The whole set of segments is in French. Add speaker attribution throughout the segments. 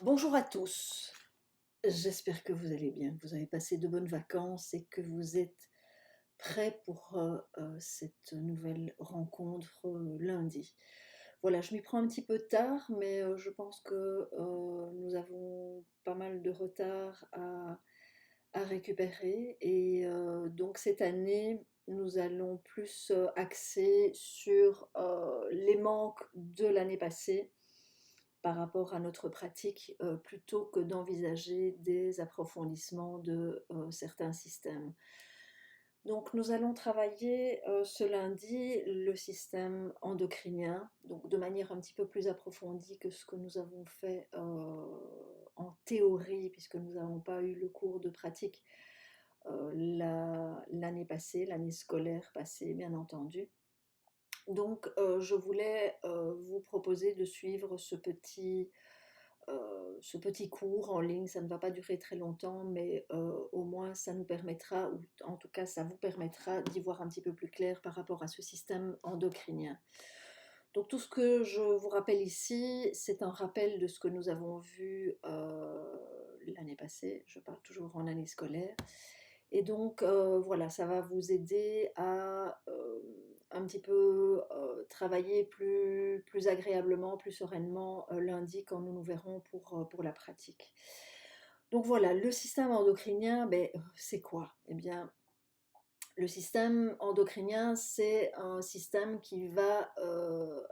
Speaker 1: Bonjour à tous, j'espère que vous allez bien, que vous avez passé de bonnes vacances et que vous êtes prêts pour cette nouvelle rencontre lundi. Voilà, je m'y prends un petit peu tard, mais je pense que nous avons pas mal de retard à récupérer et donc cette année, nous allons plus axer sur les manques de l'année passée par rapport à notre pratique, plutôt que d'envisager des approfondissements de certains systèmes. Donc nous allons travailler ce lundi le système endocrinien, donc de manière un petit peu plus approfondie que ce que nous avons fait en théorie, puisque nous n'avons pas eu le cours de pratique l'année passée, l'année scolaire passée, bien entendu. Donc, je voulais vous proposer de suivre ce petit cours en ligne. Ça ne va pas durer très longtemps, mais au moins ça nous permettra, ou en tout cas ça vous permettra d'y voir un petit peu plus clair par rapport à ce système endocrinien. Donc tout ce que je vous rappelle ici, c'est un rappel de ce que nous avons vu l'année passée. Je parle toujours en année scolaire. Et donc, voilà, ça va vous aider à un petit peu travailler plus agréablement, plus sereinement lundi quand nous nous verrons pour la pratique. Donc voilà, le système endocrinien, ben, c'est quoi? Eh bien, le système endocrinien, c'est un système qui va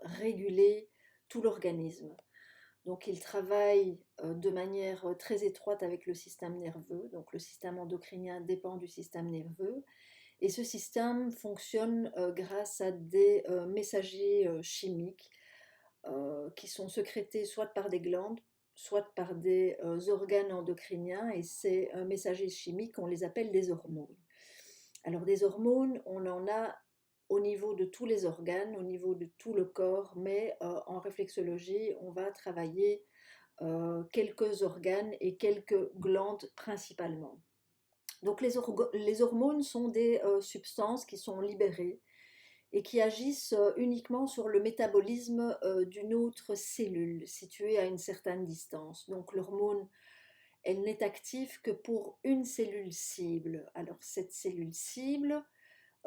Speaker 1: réguler tout l'organisme. Donc il travaille de manière très étroite avec le système nerveux. Donc le système endocrinien dépend du système nerveux. Et ce système fonctionne grâce à des messagers chimiques qui sont sécrétés soit par des glandes, soit par des organes endocriniens. Et ces messagers chimiques, on les appelle des hormones. Alors des hormones, on en a au niveau de tous les organes, au niveau de tout le corps, mais en réflexologie, on va travailler quelques organes et quelques glandes principalement. Donc les hormones sont des substances qui sont libérées et qui agissent uniquement sur le métabolisme d'une autre cellule située à une certaine distance. Donc l'hormone, elle n'est active que pour une cellule cible. Alors cette cellule cible,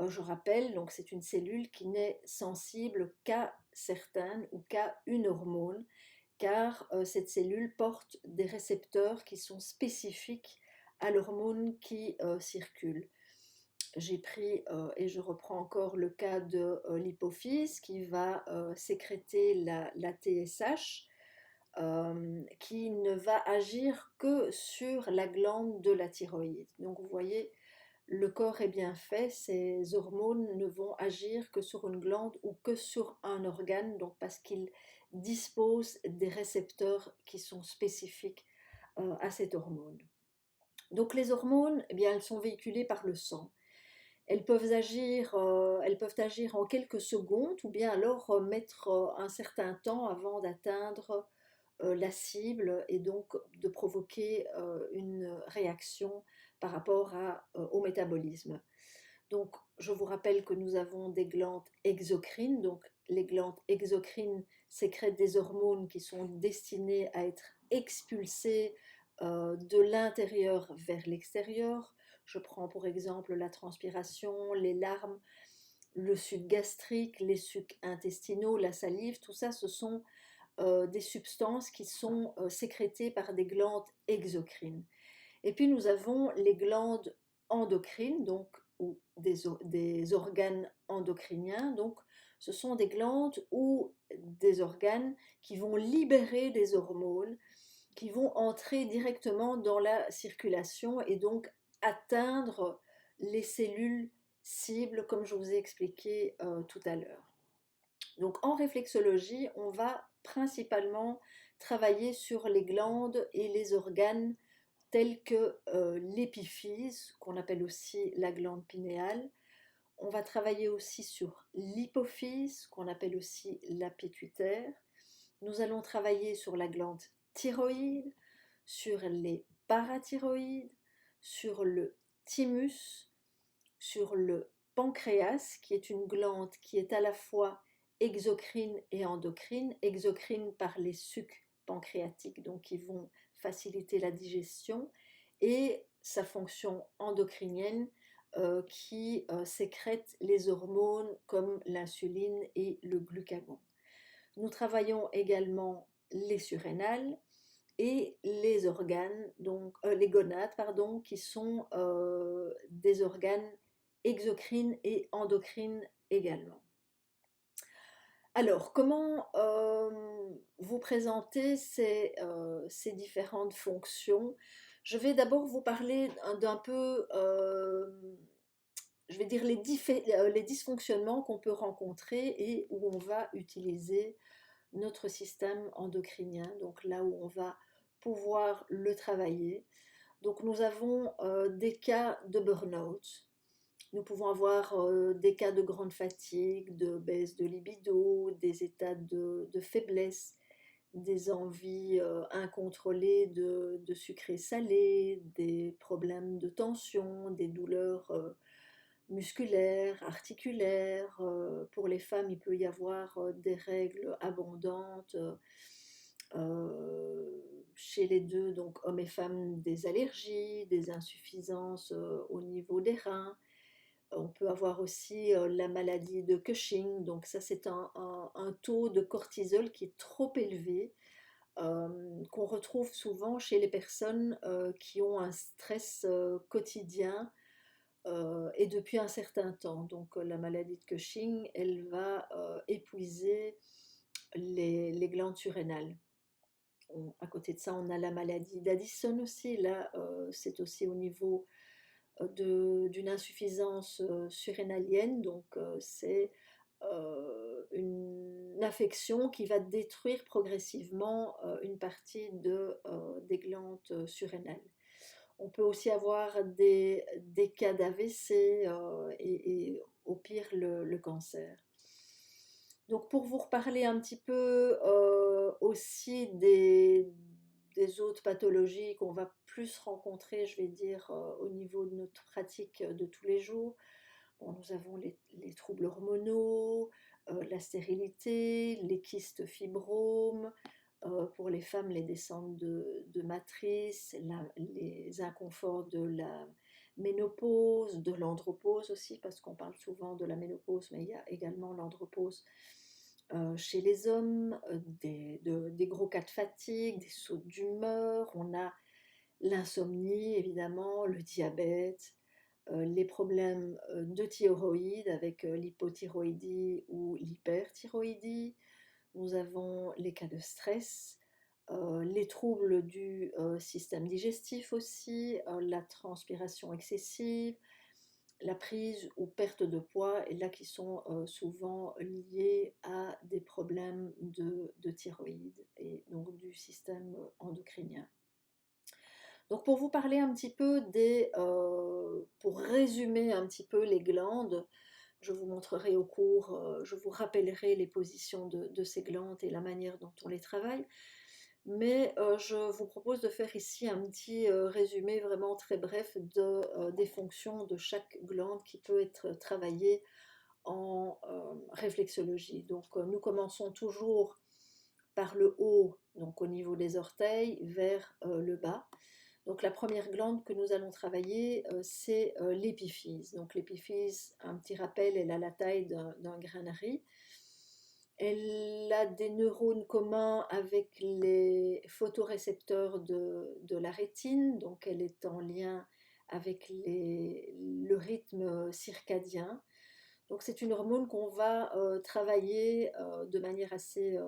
Speaker 1: je rappelle, donc c'est une cellule qui n'est sensible qu'à certaines ou qu'à une hormone, car cette cellule porte des récepteurs qui sont spécifiques à l'hormone qui circule. J'ai pris et je reprends encore le cas de l'hypophyse qui va sécréter la TSH, qui ne va agir que sur la glande de la thyroïde. Donc vous voyez, le corps est bien fait, ces hormones ne vont agir que sur une glande ou que sur un organe, donc parce qu'ils disposent des récepteurs qui sont spécifiques à cette hormone. Donc les hormones, eh bien, elles sont véhiculées par le sang. Elles peuvent agir en quelques secondes ou bien alors mettre un certain temps avant d'atteindre la cible et donc de provoquer une réaction par rapport au métabolisme. Donc, je vous rappelle que nous avons des glandes exocrines. Donc, les glandes exocrines sécrètent des hormones qui sont destinées à être expulsées de l'intérieur vers l'extérieur. Je prends pour exemple la transpiration, les larmes, le suc gastrique, les sucs intestinaux, la salive. Tout ça, ce sont des substances qui sont sécrétées par des glandes exocrines. Et puis nous avons les glandes endocrines, donc ou des organes endocriniens. Donc ce sont des glandes ou des organes qui vont libérer des hormones, qui vont entrer directement dans la circulation et donc atteindre les cellules cibles, comme je vous ai expliqué tout à l'heure. Donc en réflexologie, on va principalement travailler sur les glandes et les organes tels que l'épiphyse, qu'on appelle aussi la glande pinéale. On va travailler aussi sur l'hypophyse, qu'on appelle aussi la pituitaire. Nous allons travailler sur la glande thyroïde, sur les parathyroïdes, sur le thymus, sur le pancréas, qui est une glande qui est à la fois exocrine et endocrine, exocrine par les sucs pancréatiques, donc qui vont faciliter la digestion, et sa fonction endocrinienne qui sécrète les hormones comme l'insuline et le glucagon. Nous travaillons également les surrénales et les organes, donc les gonades, pardon, qui sont des organes exocrines et endocrines également. Alors, comment vous présenter ces différentes fonctions? Je vais d'abord vous parler d'un peu, je vais dire, les dysfonctionnements qu'on peut rencontrer et où on va utiliser notre système endocrinien, donc là où on va pouvoir le travailler. Donc nous avons des cas de burn-out, nous pouvons avoir des cas de grande fatigue, de baisse de libido, des états de faiblesse, des envies incontrôlées de sucré salé, des problèmes de tension, des douleurs musculaires, articulaires. Pour les femmes, il peut y avoir des règles abondantes. Chez les deux, donc hommes et femmes, des allergies, des insuffisances au niveau des reins. On peut avoir aussi la maladie de Cushing, donc ça c'est un taux de cortisol qui est trop élevé, qu'on retrouve souvent chez les personnes qui ont un stress quotidien et depuis un certain temps. Donc la maladie de Cushing, elle va épuiser les glandes surrénales. À côté de ça, on a la maladie d'Addison aussi. Là, c'est aussi au niveau d'une insuffisance surrénalienne. Donc, c'est une affection qui va détruire progressivement une partie des glandes surrénales. On peut aussi avoir des cas d'AVC et au pire le cancer. Donc pour vous reparler un petit peu aussi des autres pathologies qu'on va plus rencontrer, je vais dire, au niveau de notre pratique de tous les jours. Bon, nous avons les troubles hormonaux, la stérilité, les kystes fibromes, pour les femmes, les descentes de matrice, les inconforts de la ménopause, de l'andropause aussi, parce qu'on parle souvent de la ménopause, mais il y a également l'andropause chez les hommes, des gros cas de fatigue, des sauts d'humeur, on a l'insomnie évidemment, le diabète, les problèmes de thyroïde avec l'hypothyroïdie ou l'hyperthyroïdie. Nous avons les cas de stress, les troubles du système digestif aussi, la transpiration excessive, la prise ou perte de poids, et là qui sont souvent liés à des problèmes de thyroïde et donc du système endocrinien. Donc pour vous parler un petit peu pour résumer un petit peu les glandes, je vous montrerai au cours, je vous rappellerai les positions de ces glandes et la manière dont on les travaille. Mais je vous propose de faire ici un petit résumé vraiment très bref des fonctions de chaque glande qui peut être travaillée en réflexologie. Donc nous commençons toujours par le haut, donc au niveau des orteils, vers le bas. Donc la première glande que nous allons travailler, c'est l'épiphyse. Donc l'épiphyse, un petit rappel, elle a la taille d'un grain de riz. Elle a des neurones communs avec les photorécepteurs de la rétine, donc elle est en lien avec le rythme circadien. Donc c'est une hormone qu'on va travailler de manière assez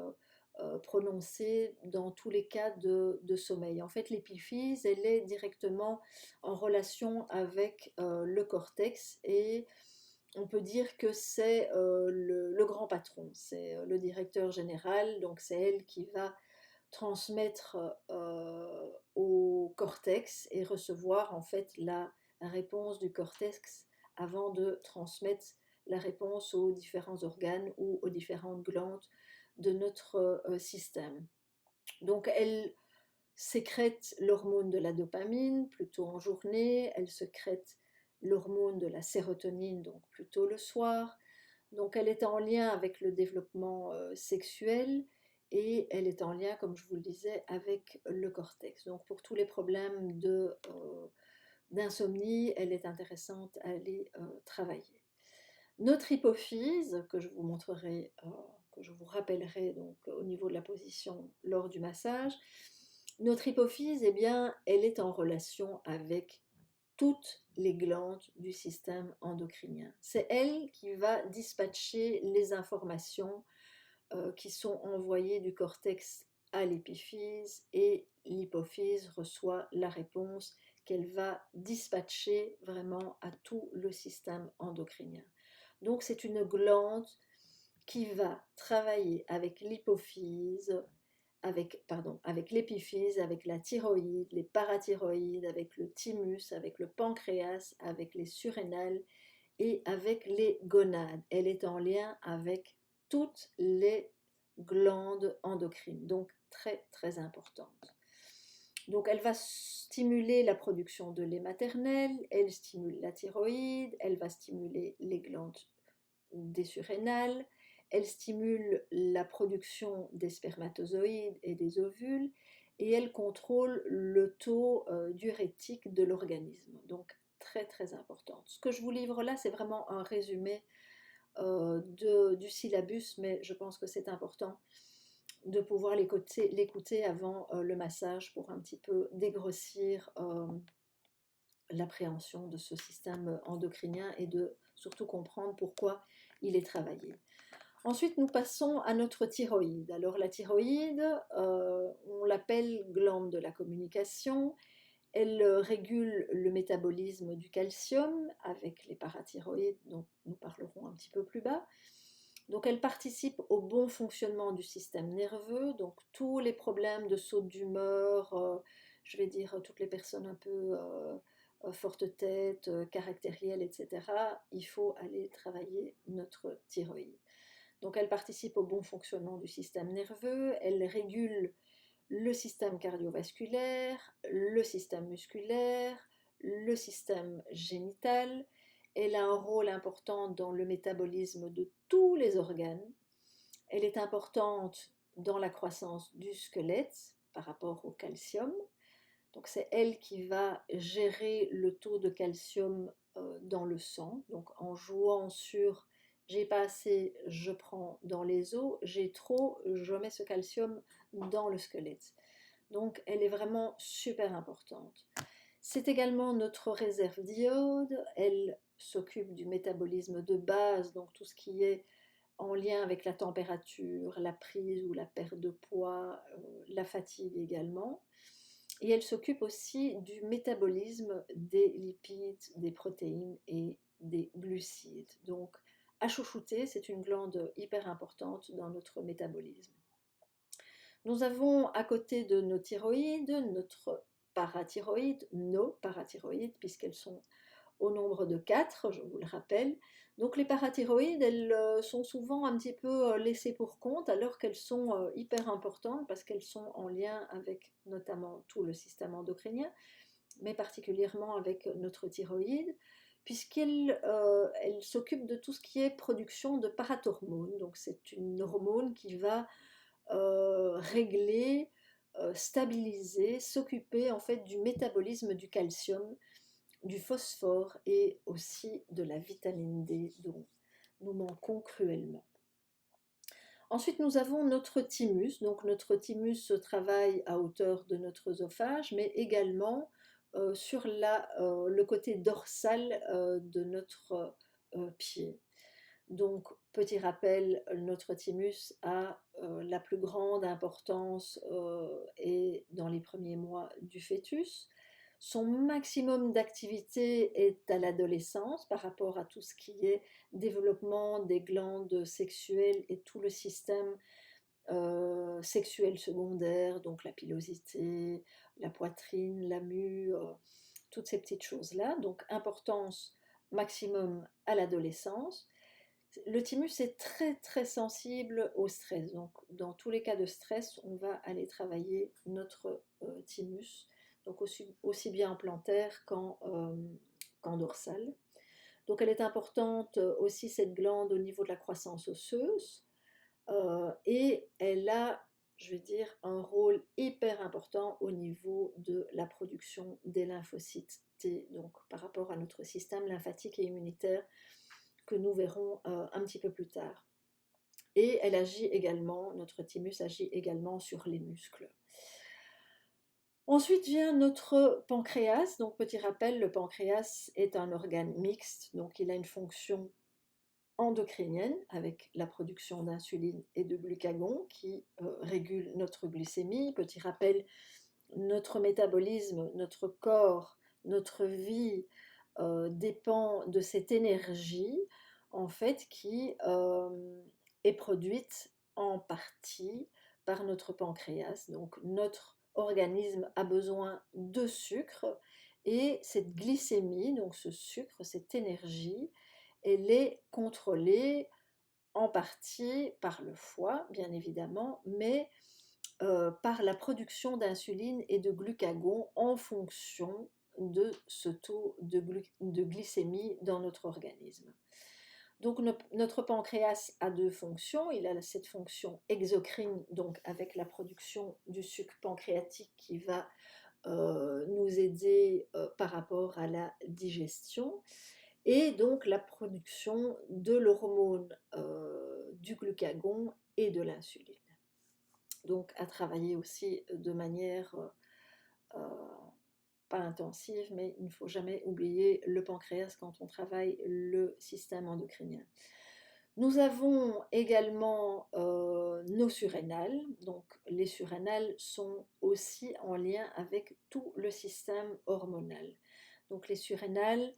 Speaker 1: prononcée dans tous les cas de sommeil. En fait, l'épiphyse, elle est directement en relation avec le cortex, et on peut dire que c'est le grand patron, c'est le directeur général, donc c'est elle qui va transmettre au cortex et recevoir en fait la réponse du cortex avant de transmettre la réponse aux différents organes ou aux différentes glandes de notre système. Donc elle sécrète l'hormone de la dopamine plutôt en journée, elle sécrète l'hormone de la sérotonine donc plutôt le soir. Donc elle est en lien avec le développement sexuel et elle est en lien, comme je vous le disais, avec le cortex. Donc pour tous les problèmes d'insomnie, elle est intéressante à aller travailler. Notre hypophyse, que je vous montrerai, que je vous rappellerai donc au niveau de la position lors du massage, notre hypophyse, eh bien, elle est en relation avec toutes les glandes du système endocrinien. C'est elle qui va dispatcher les informations qui sont envoyées du cortex à l'épiphyse et l'hypophyse reçoit la réponse qu'elle va dispatcher vraiment à tout le système endocrinien. Donc c'est une glande qui va travailler avec l'hypophyse, avec l'épiphyse, avec la thyroïde, les parathyroïdes, avec le thymus, avec le pancréas, avec les surrénales et avec les gonades. Elle est en lien avec toutes les glandes endocrines, donc très très importante. Donc elle va stimuler la production de lait maternel, elle stimule la thyroïde, elle va stimuler les glandes des surrénales, elle stimule la production des spermatozoïdes et des ovules et elle contrôle le taux diurétique de l'organisme. Donc très très importante. Ce que je vous livre là, c'est vraiment un résumé du syllabus, mais je pense que c'est important de pouvoir l'écouter avant le massage pour un petit peu dégrossir l'appréhension de ce système endocrinien et de surtout comprendre pourquoi il est travaillé. Ensuite, nous passons à notre thyroïde. Alors la thyroïde, on l'appelle glande de la communication. Elle régule le métabolisme du calcium avec les parathyroïdes dont nous parlerons un petit peu plus bas. Donc elle participe au bon fonctionnement du système nerveux, donc tous les problèmes de saute d'humeur, je vais dire toutes les personnes un peu forte tête, caractérielles, etc., il faut aller travailler notre thyroïde. Donc elle participe au bon fonctionnement du système nerveux, elle régule le système cardiovasculaire, le système musculaire, le système génital. Elle a un rôle important dans le métabolisme de tous les organes. Elle est importante dans la croissance du squelette par rapport au calcium. Donc c'est elle qui va gérer le taux de calcium dans le sang. Donc en jouant sur j'ai pas assez, je prends dans les os, j'ai trop, je mets ce calcium dans le squelette. Donc elle est vraiment super importante. C'est également notre réserve d'iode. Elle s'occupe du métabolisme de base, donc tout ce qui est en lien avec la température, la prise ou la perte de poids, la fatigue également. Et elle s'occupe aussi du métabolisme des lipides, des protéines et des glucides. Donc, à chouchouter, c'est une glande hyper importante dans notre métabolisme. Nous avons à côté de nos thyroïdes, nos parathyroïdes, puisqu'elles sont au nombre de 4, je vous le rappelle. Donc les parathyroïdes, elles sont souvent un petit peu laissées pour compte alors qu'elles sont hyper importantes parce qu'elles sont en lien avec notamment tout le système endocrinien, mais particulièrement avec notre thyroïde, puisqu'elle s'occupe de tout ce qui est production de parathormones. Donc c'est une hormone qui va régler, stabiliser, s'occuper en fait du métabolisme du calcium, du phosphore et aussi de la vitamine D dont nous manquons cruellement. Ensuite, nous avons notre thymus. Donc notre thymus travaille à hauteur de notre œsophage, mais également sur le côté dorsal de notre pied. Donc, petit rappel, notre thymus a la plus grande importance et dans les premiers mois du fœtus. Son maximum d'activité est à l'adolescence par rapport à tout ce qui est développement des glandes sexuelles et tout le système sexuel secondaire, donc la pilosité, la poitrine, la mue, toutes ces petites choses-là. Donc importance maximum à l'adolescence. Le thymus est très très sensible au stress. Donc dans tous les cas de stress, on va aller travailler notre thymus, donc aussi bien en plantaire qu'en dorsal. Donc elle est importante aussi cette glande au niveau de la croissance osseuse et elle a je vais dire, un rôle hyper important au niveau de la production des lymphocytes T, donc par rapport à notre système lymphatique et immunitaire que nous verrons un petit peu plus tard. Et elle agit également, notre thymus agit également sur les muscles. Ensuite vient notre pancréas. Donc petit rappel, le pancréas est un organe mixte, donc il a une fonction endocrinienne avec la production d'insuline et de glucagon qui régule notre glycémie. Petit rappel, notre métabolisme, notre corps, notre vie dépend de cette énergie en fait qui est produite en partie par notre pancréas. Donc notre organisme a besoin de sucre et cette glycémie, donc ce sucre, cette énergie, elle est contrôlée en partie par le foie, bien évidemment, mais par la production d'insuline et de glucagon en fonction de ce taux de glycémie dans notre organisme. Donc notre pancréas a deux fonctions. Il a cette fonction exocrine, donc avec la production du sucre pancréatique qui va nous aider par rapport à la digestion, et donc la production de l'hormone du glucagon et de l'insuline. Donc à travailler aussi de manière pas intensive, mais il ne faut jamais oublier le pancréas quand on travaille le système endocrinien. Nous avons également nos surrénales. Donc les surrénales sont aussi en lien avec tout le système hormonal. Donc les surrénales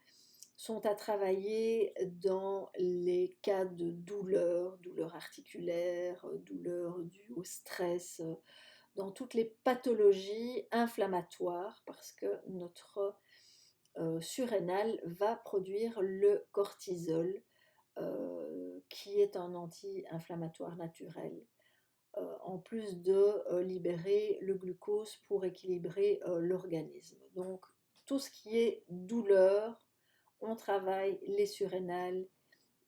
Speaker 1: sont à travailler dans les cas de douleurs articulaires, douleurs dues au stress, dans toutes les pathologies inflammatoires, parce que notre surrénale va produire le cortisol, qui est un anti-inflammatoire naturel, en plus de libérer le glucose pour équilibrer l'organisme. Donc tout ce qui est douleur, on travaille les surrénales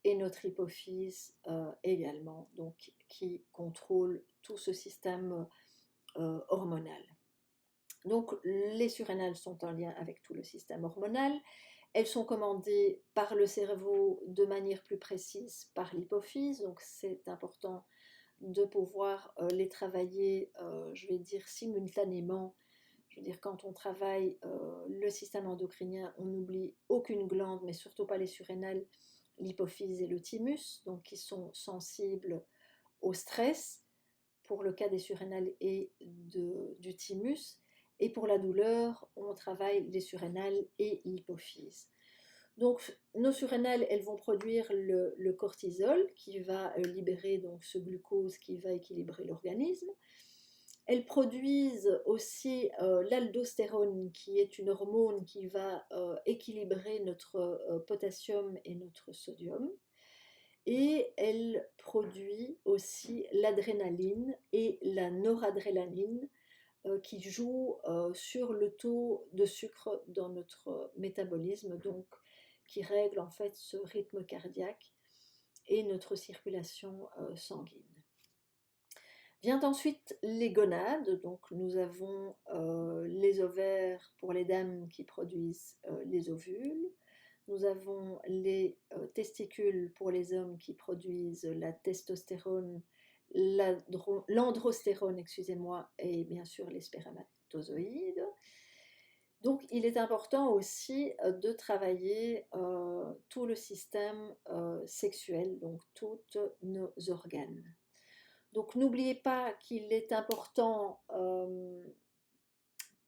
Speaker 1: et notre hypophyse également, donc qui contrôle tout ce système hormonal. Donc les surrénales sont en lien avec tout le système hormonal. Elles sont commandées par le cerveau de manière plus précise par l'hypophyse, donc c'est important de pouvoir les travailler, je vais dire, simultanément. Je veux dire, quand on travaille le système endocrinien, on n'oublie aucune glande, mais surtout pas les surrénales, l'hypophyse et le thymus, donc qui sont sensibles au stress, pour le cas des surrénales et du thymus. Et pour la douleur, on travaille les surrénales et l'hypophyse. Donc nos surrénales, elles vont produire le cortisol qui va libérer donc ce glucose qui va équilibrer l'organisme. Elles produisent aussi l'aldostérone qui est une hormone qui va équilibrer notre potassium et notre sodium. Et elle produit aussi l'adrénaline et la noradrénaline qui jouent sur le taux de sucre dans notre métabolisme, donc qui règle en fait ce rythme cardiaque et notre circulation sanguine. Vient ensuite les gonades, donc nous avons les ovaires pour les dames qui produisent les ovules, nous avons les testicules pour les hommes qui produisent la testostérone, l'androstérone, excusez-moi, et bien sûr les spermatozoïdes. Donc il est important aussi de travailler tout le système sexuel, donc tous nos organes. Donc n'oubliez pas qu'il est important,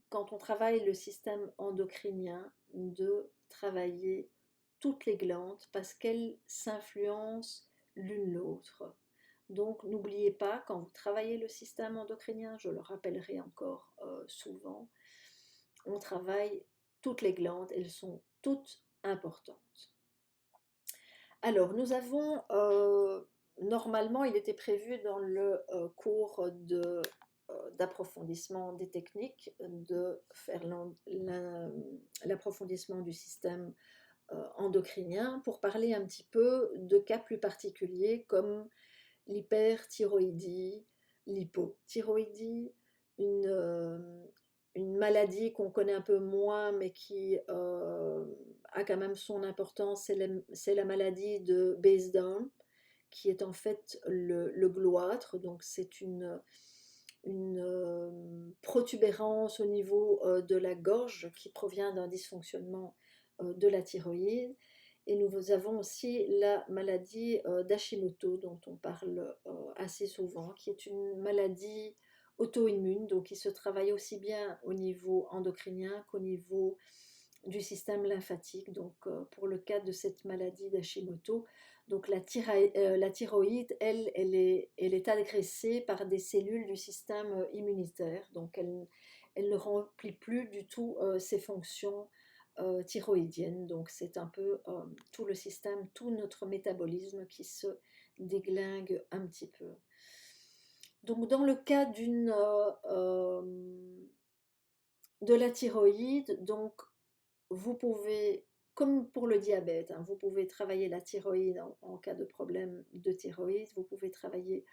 Speaker 1: quand on travaille le système endocrinien, de travailler toutes les glandes parce qu'elles s'influencent l'une l'autre. Donc n'oubliez pas, quand vous travaillez le système endocrinien, je le rappellerai encore souvent, on travaille toutes les glandes, elles sont toutes importantes. Alors nous avons, normalement il était prévu dans le cours d'approfondissement des techniques de faire l'approfondissement du système endocrinien pour parler un petit peu de cas plus particuliers comme l'hyperthyroïdie, l'hypothyroïdie, une, euh, une maladie qu'on connaît un peu moins mais qui a quand même son importance, c'est la maladie de Basedow, qui est en fait le gloître. Donc c'est une protubérance au niveau de la gorge qui provient d'un dysfonctionnement de la thyroïde. Et nous avons aussi la maladie d'Hashimoto, dont on parle assez souvent, qui est une maladie auto-immune, donc qui se travaille aussi bien au niveau endocrinien qu'au niveau du système lymphatique. Donc pour le cas de cette maladie d'Hashimoto, donc la thyroïde, elle est agressée par des cellules du système immunitaire, donc elle ne remplit plus du tout ses fonctions thyroïdiennes. Donc c'est un peu tout le système, tout notre métabolisme qui se déglingue un petit peu. Donc dans le cas de la thyroïde, donc vous pouvez, comme pour le diabète, hein, vous pouvez travailler la thyroïde en cas de problème de thyroïde, vous pouvez travailler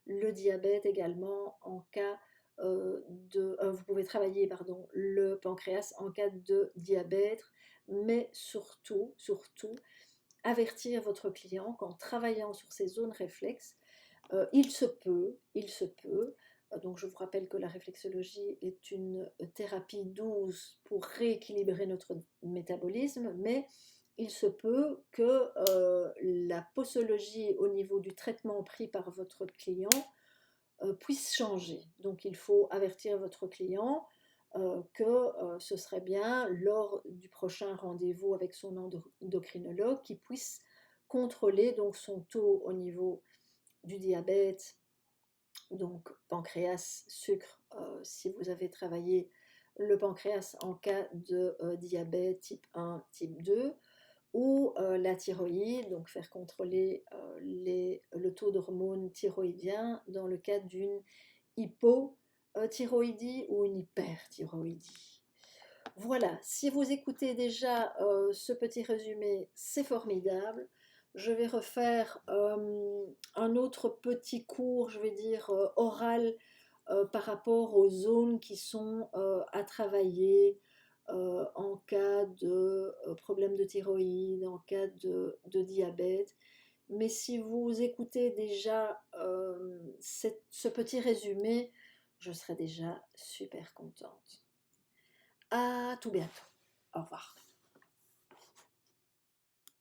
Speaker 1: le diabète également en cas vous pouvez travailler pardon, le pancréas en cas de diabète, mais surtout, avertir votre client qu'en travaillant sur ces zones réflexes, il se peut, donc je vous rappelle que la réflexologie est une thérapie douce pour rééquilibrer notre métabolisme, mais il se peut que la posologie au niveau du traitement pris par votre client puisse changer. Donc il faut avertir votre client que ce serait bien lors du prochain rendez-vous avec son endocrinologue qu'il puisse contrôler donc son taux au niveau du diabète, donc pancréas, sucre, si vous avez travaillé le pancréas en cas de diabète type 1, type 2, ou la thyroïde, donc faire contrôler le taux d'hormones thyroïdien dans le cas d'une hypothyroïdie ou une hyperthyroïdie. Voilà, si vous écoutez déjà ce petit résumé, c'est formidable. Je vais refaire un autre petit cours, je vais dire oral, par rapport aux zones qui sont à travailler en cas de problème de thyroïde, en cas de diabète. Mais si vous écoutez déjà ce petit résumé, je serai déjà super contente. À tout bientôt. Au revoir.